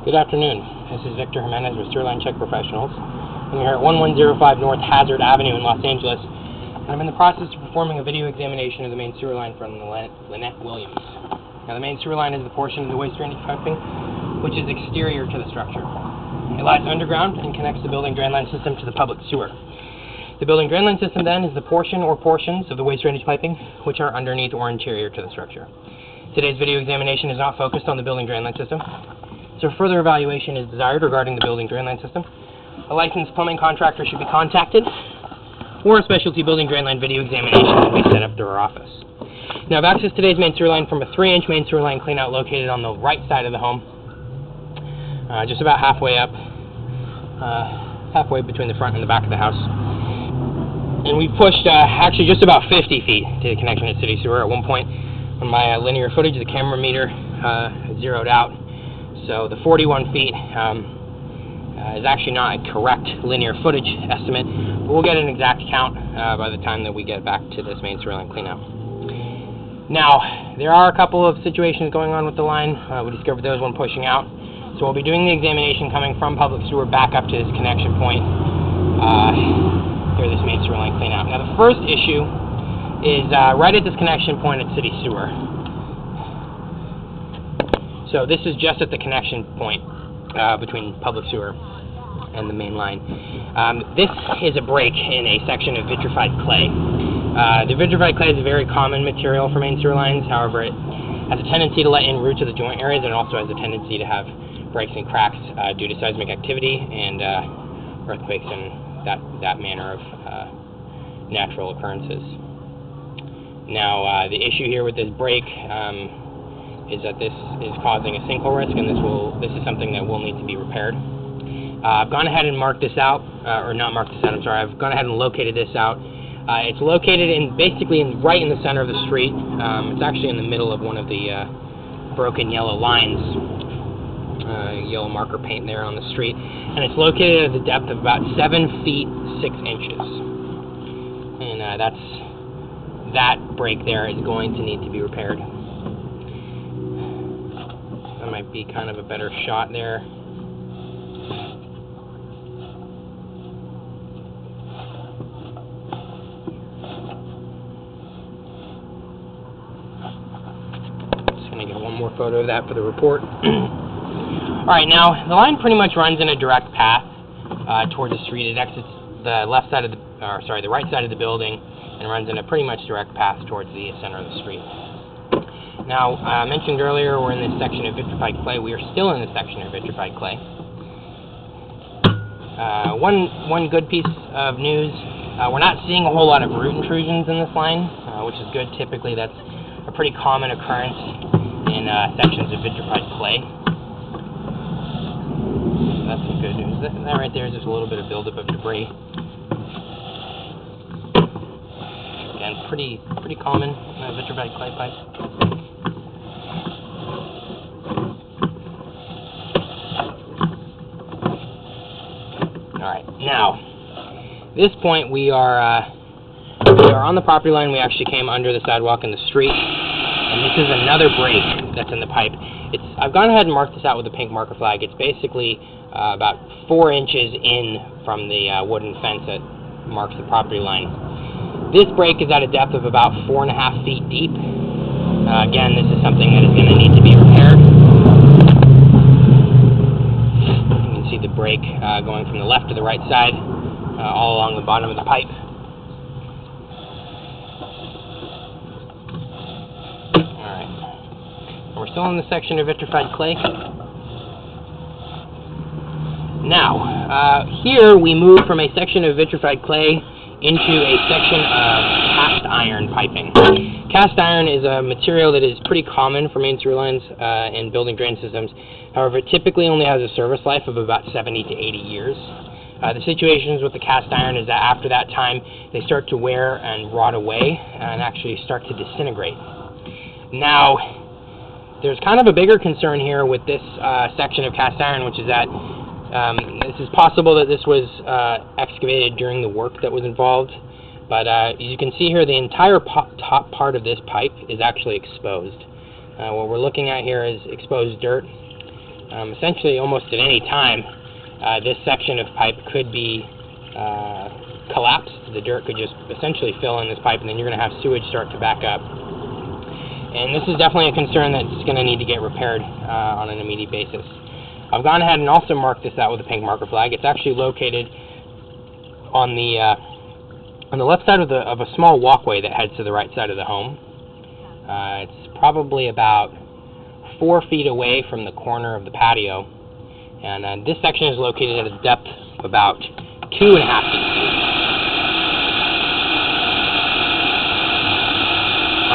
Good afternoon. This is Victor Jimenez with Sewerline Check Professionals. I'm here at 1105 North Hazard Avenue in Los Angeles, and I'm in the process of performing a video examination of the main sewer line from Lynette Williams. Now, the main sewer line is the portion of the waste drainage piping which is exterior to the structure. It lies underground and connects the building drain line system to the public sewer. The building drain line system then is the portion or portions of the waste drainage piping which are underneath or interior to the structure. Today's video examination is not focused on the building drain line system, so further evaluation is desired regarding the building drain line system. A licensed plumbing contractor should be contacted, or a specialty building drain line video examination will be set up through our office. Now, I've accessed today's main sewer line from a 3-inch main sewer line cleanout located on the right side of the home, just about halfway up, halfway between the front and the back of the house. And we've pushed actually just about 50 feet to the connection at City Sewer. At one point on my linear footage, the camera meter zeroed out. So the 41 feet is actually not a correct linear footage estimate, but we'll get an exact count by the time that we get back to this main sewer line cleanout. Now, there are a couple of situations going on with the line. We discovered those when pushing out. So we'll be doing the examination coming from public sewer back up to this connection point through this main sewer line cleanout. Now, the first issue is right at this connection point at City Sewer. So this is just at the connection point between public sewer and the main line. This is a break in a section of vitrified clay. The vitrified clay is a very common material for main sewer lines. However, it has a tendency to let in roots of the joint areas, and it also has a tendency to have breaks and cracks due to seismic activity and earthquakes and that manner of natural occurrences. Now, the issue here with this break is that this is causing a sinkhole risk, and this is something that will need to be repaired. I've gone ahead and marked this out, or not marked this out, I'm sorry, I've gone ahead and located this out. It's located basically right in the center of the street. It's actually in the middle of one of the broken yellow lines, yellow marker paint there on the street, and it's located at a depth of about 7 feet 6 inches. And that break there is going to need to be repaired. That might be kind of a better shot there. Just going to get one more photo of that for the report. Alright, now the line pretty much runs in a direct path towards the street. It exits the the right side of the building and runs in a pretty much direct path towards the center of the street. Now, I mentioned earlier we're in this section of vitrified clay. We are still in this section of vitrified clay. One good piece of news, we're not seeing a whole lot of root intrusions in this line, which is good. Typically, that's a pretty common occurrence in sections of vitrified clay. So that's some good news. That right there is just a little bit of buildup of debris. Again, pretty common vitrified clay pipe. Alright, now, at this point we are on the property line. We actually came under the sidewalk in the street, and this is another break that's in the pipe. I've gone ahead and marked this out with a pink marker flag. It's basically about 4 inches in from the wooden fence that marks the property line. This break is at a depth of about 4.5 feet deep. Again, this is something that is going to need to be repaired. See the break going from the left to the right side, all along the bottom of the pipe. Alright. We're still in the section of vitrified clay. Now, here we move from a section of vitrified clay into a section of cast iron piping. Cast iron is a material that is pretty common for main sewer lines and building drain systems. However, it typically only has a service life of about 70 to 80 years. The situations with the cast iron is that after that time, they start to wear and rot away and actually start to disintegrate. Now, there's kind of a bigger concern here with this section of cast iron, which is that this is possible that this was excavated during the work that was involved, but as you can see here, the entire top part of this pipe is actually exposed. What we're looking at here is exposed dirt. essentially almost at any time, this section of pipe could be collapsed. The dirt could just essentially fill in this pipe, and then you're going to have sewage start to back up. And this is definitely a concern that's going to need to get repaired on an immediate basis. I've gone ahead and also marked this out with a pink marker flag. It's actually located on the left side of a small walkway that heads to the right side of the home. It's probably about 4 feet away from the corner of the patio, and this section is located at a depth of about 2.5 feet.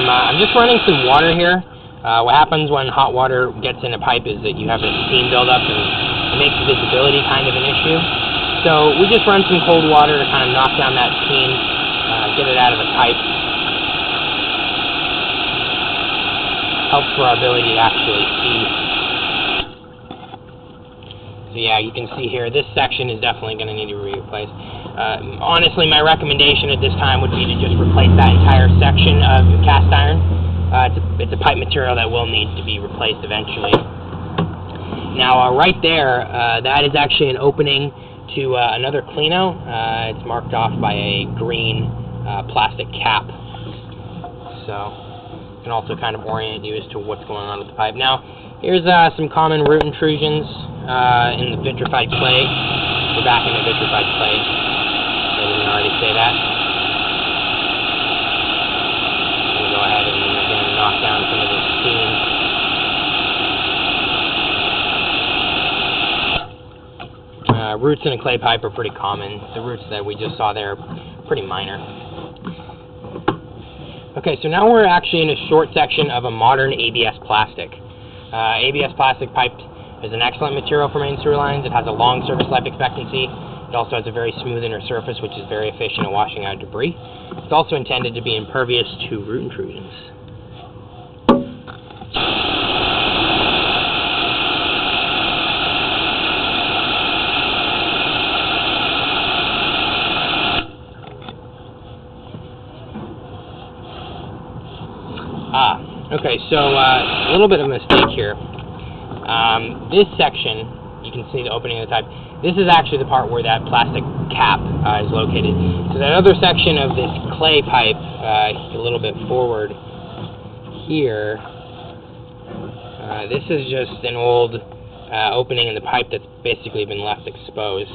I'm just running some water here. What happens when hot water gets in a pipe is that you have a steam buildup, and it makes visibility kind of an issue. So we just run some cold water to kind of knock down that steam, get it out of the pipe. Helps for our ability to actually see. So yeah, you can see here, this section is definitely going to need to be replaced. Honestly, my recommendation at this time would be to just replace that entire section of cast iron. It's a pipe material that will need to be replaced eventually. Now, right there, that is actually an opening to another cleano. It's marked off by a green plastic cap. So, it can also kind of orient you as to what's going on with the pipe. Now, here's some common root intrusions in the vitrified clay. We're back in the vitrified clay. I didn't already say that. We'll go ahead and again knock down some of this steam. Roots in a clay pipe are pretty common. The roots that we just saw there are pretty minor. Okay, so now we're actually in a short section of a modern ABS plastic. ABS plastic pipe is an excellent material for main sewer lines. It has a long service life expectancy. It also has a very smooth inner surface, which is very efficient at washing out debris. It's also intended to be impervious to root intrusions. Okay, so a little bit of a mistake here. This section, you can see the opening of the pipe. This is actually the part where that plastic cap is located. So that other section of this clay pipe, a little bit forward here, this is just an old opening in the pipe that's basically been left exposed.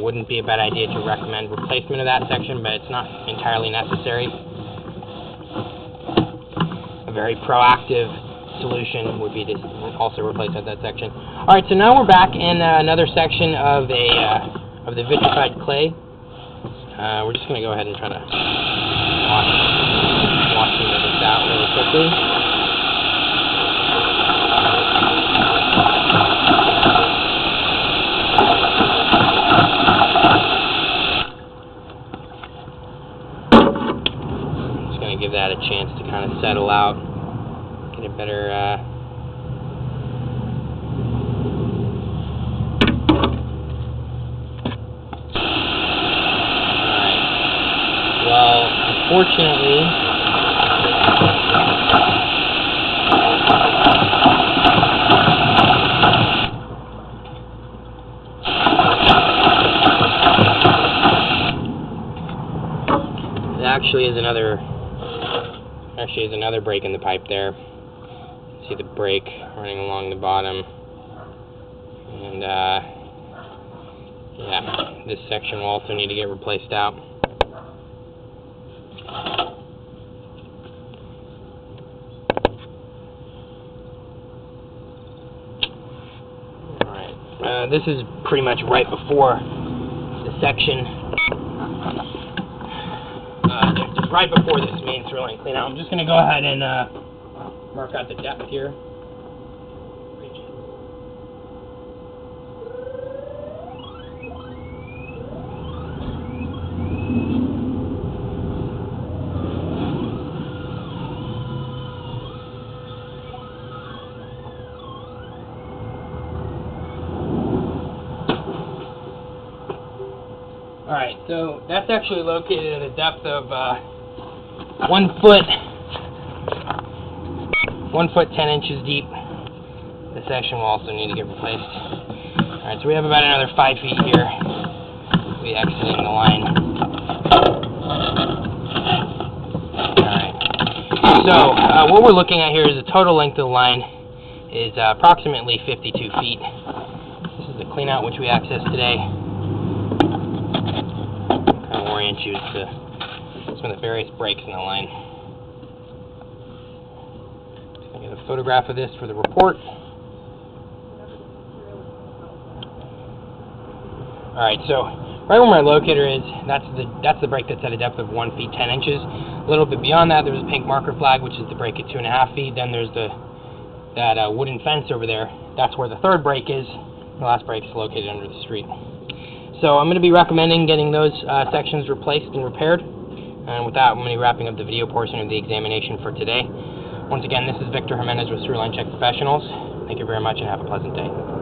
Wouldn't be a bad idea to recommend replacement of that section, but it's not entirely necessary. A very proactive solution would be to also replace that section. Alright, so now we're back in another section of the vitrified clay. We're just going to go ahead and try to wash some of this out really quickly. Just going to give that a chance to kind of settle out. Get a better Alright. Well, unfortunately, there actually is another break in the pipe there. See the break running along the bottom, and yeah, this section will also need to get replaced out. Alright, this is pretty much right before the section, just right before this main sewer line cleanout. I'm just going to go ahead and mark out the depth here. Alright, so that's actually located at a depth of 1 foot 10 inches deep. This section will also need to get replaced. Alright, so we have about another 5 feet here. We'll be exiting the line. Alright. So, what we're looking at here is the total length of the line is approximately 52 feet. This is the cleanout which we accessed today. Kind of orient you to some of the various breaks in the line. Just going to get a photograph of this for the report. Alright, so right where my locator is, that's the break that's at a depth of 1 feet 10 inches. A little bit beyond that, there's a pink marker flag, which is the break at 2.5 feet. Then there's that wooden fence over there. That's where the third break is. The last break is located under the street. So I'm going to be recommending getting those sections replaced and repaired. And with that, I'm going to be wrapping up the video portion of the examination for today. Once again, this is Victor Jimenez with Throughline Check Professionals. Thank you very much and have a pleasant day.